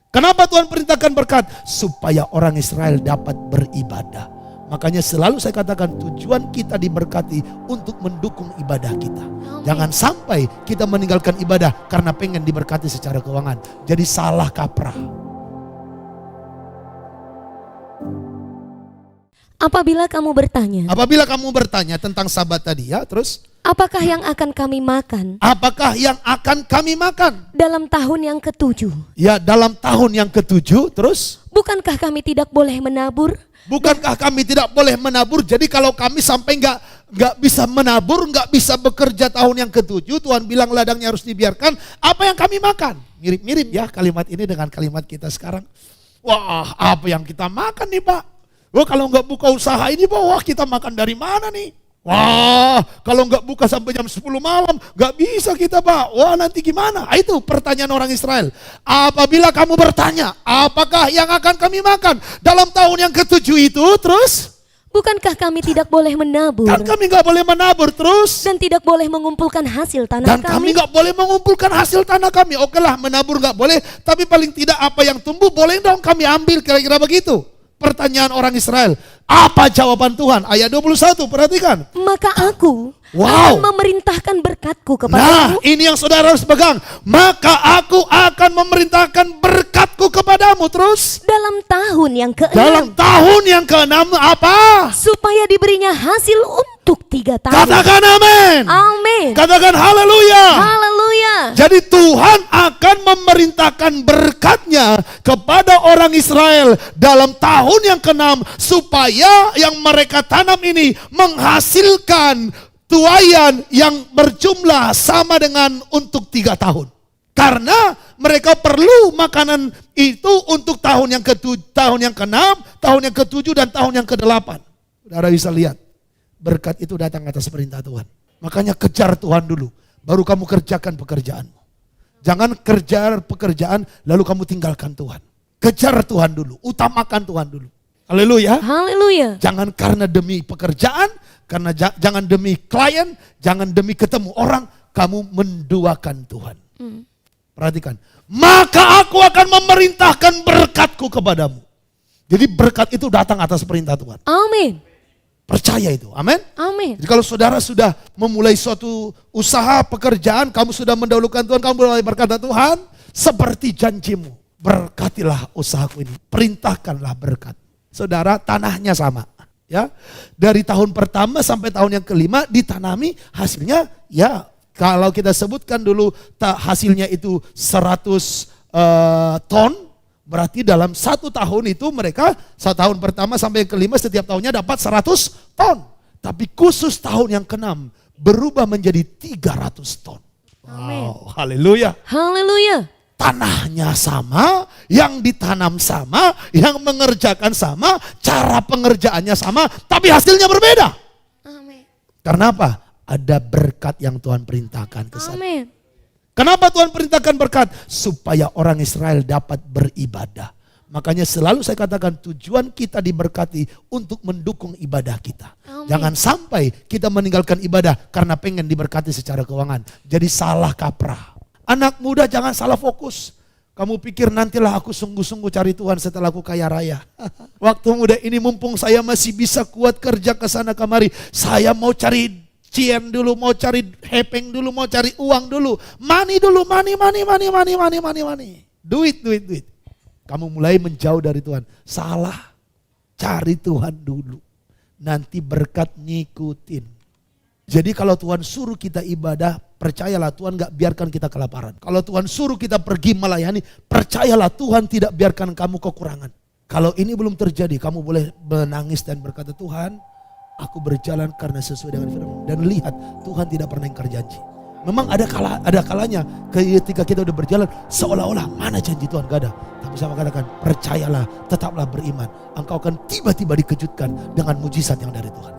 Kenapa Tuhan perintahkan berkat? Supaya orang Israel dapat beribadah. Makanya selalu saya katakan tujuan kita diberkati untuk mendukung ibadah kita. Jangan sampai kita meninggalkan ibadah karena pengen diberkati secara keuangan. Jadi salah kaprah. Apabila kamu bertanya Tentang Sabat tadi ya, terus apakah yang akan kami makan? Apakah yang akan kami makan? Dalam tahun yang ke-7. Ya, dalam tahun yang ke-7, terus Bukankah kami tidak boleh menabur? Bukankah kami tidak boleh menabur? Jadi kalau kami sampai nggak bisa menabur, nggak bisa bekerja tahun yang ke-7, Tuhan bilang ladangnya harus dibiarkan. Apa yang kami makan? Mirip-mirip ya kalimat ini dengan kalimat kita sekarang. Wah, apa yang kita makan nih Pak? Wah, kalau nggak buka usaha ini Pak, wah kita makan dari mana nih? Wah, kalau nggak buka sampai jam 10 malam, nggak bisa kita Pak. Wah, nanti gimana? Itu pertanyaan orang Israel. Apabila kamu bertanya, apakah yang akan kami makan dalam tahun yang ke-7 itu, terus? Bukankah kami tidak boleh menabur? Kan kami nggak boleh menabur, terus? Dan tidak boleh mengumpulkan hasil tanah Dan kami nggak boleh mengumpulkan hasil tanah kami. Oke lah, menabur nggak boleh, tapi paling tidak apa yang tumbuh boleh dong kami ambil, kira-kira begitu. Pertanyaan orang Israel. Apa jawaban Tuhan? Ayat 21, perhatikan. Maka aku akan memerintahkan berkatku kepadamu. Nah, ini yang saudara harus pegang. Maka aku akan memerintahkan berkatku kepadamu. Terus? Dalam tahun yang ke-6. Dalam tahun yang ke-6 apa? Supaya diberinya hasil untuk 3 tahun. Katakan amin. Amin. Katakan haleluya. Haleluya. Jadi Tuhan akan memerintahkan berkatnya kepada orang Israel dalam tahun yang ke-6 supaya yang mereka tanam ini menghasilkan tuaian yang berjumlah sama dengan untuk 3 tahun. Karena mereka perlu makanan itu untuk tahun yang ke-7, tahun yang ke-6, tahun yang ke-7 dan tahun yang ke-8. Saudara bisa lihat, berkat itu datang atas perintah Tuhan. Makanya kejar Tuhan dulu, baru kamu kerjakan pekerjaanmu. Jangan kejar pekerjaan lalu kamu tinggalkan Tuhan. Kejar Tuhan dulu, utamakan Tuhan dulu. Haleluya. Haleluya. Jangan karena demi pekerjaan, karena jangan demi klien, jangan demi ketemu orang, kamu menduakan Tuhan. Perhatikan. Maka aku akan memerintahkan berkatku kepadamu. Jadi berkat itu datang atas perintah Tuhan. Amin. Percaya itu. Amin. Amin. Jadi kalau saudara sudah memulai suatu usaha, pekerjaan, kamu sudah mendahulukan Tuhan, kamu mulai berkata Tuhan, seperti janjimu, berkatilah usahaku ini. Perintahkanlah berkat. Saudara, tanahnya sama. Ya, dari tahun pertama sampai tahun yang ke-5 ditanami, hasilnya ya kalau kita sebutkan dulu hasilnya itu 100 ton, berarti dalam 1 tahun itu mereka 1 tahun pertama sampai yang ke-5 setiap tahunnya dapat 100 ton. Tapi khusus tahun yang ke-6 berubah menjadi 300 ton. Amin. Wow, haleluya. Haleluya. Tanahnya sama, yang ditanam sama, yang mengerjakan sama, cara pengerjaannya sama, tapi hasilnya berbeda. Amin. Karena apa? Ada berkat yang Tuhan perintahkan ke sana. Amin. Kenapa Tuhan perintahkan berkat? Supaya orang Israel dapat beribadah. Makanya selalu saya katakan tujuan kita diberkati untuk mendukung ibadah kita. Amin. Jangan sampai kita meninggalkan ibadah karena pengen diberkati secara keuangan. Jadi salah kaprah. Anak muda jangan salah fokus. Kamu pikir nantilah aku sungguh-sungguh cari Tuhan setelah aku kaya raya. Waktu muda ini mumpung saya masih bisa kuat kerja ke sana kemari. Saya mau cari cien dulu, mau cari hepeng dulu, mau cari uang dulu. Money dulu, money. Duit. Kamu mulai menjauh dari Tuhan. Salah. Cari Tuhan dulu. Nanti berkat ngikutin. Jadi kalau Tuhan suruh kita ibadah, percayalah Tuhan gak biarkan kita kelaparan. Kalau Tuhan suruh kita pergi melayani, percayalah Tuhan tidak biarkan kamu kekurangan. Kalau ini belum terjadi, kamu boleh menangis dan berkata, Tuhan, aku berjalan karena sesuai dengan firman. Dan lihat, Tuhan tidak pernah ingkar janji. Memang ada kalanya ketika kita udah berjalan, seolah-olah mana janji Tuhan, gak ada. Tapi saya katakan, percayalah, tetaplah beriman. Engkau akan tiba-tiba dikejutkan dengan mujizat yang dari Tuhan.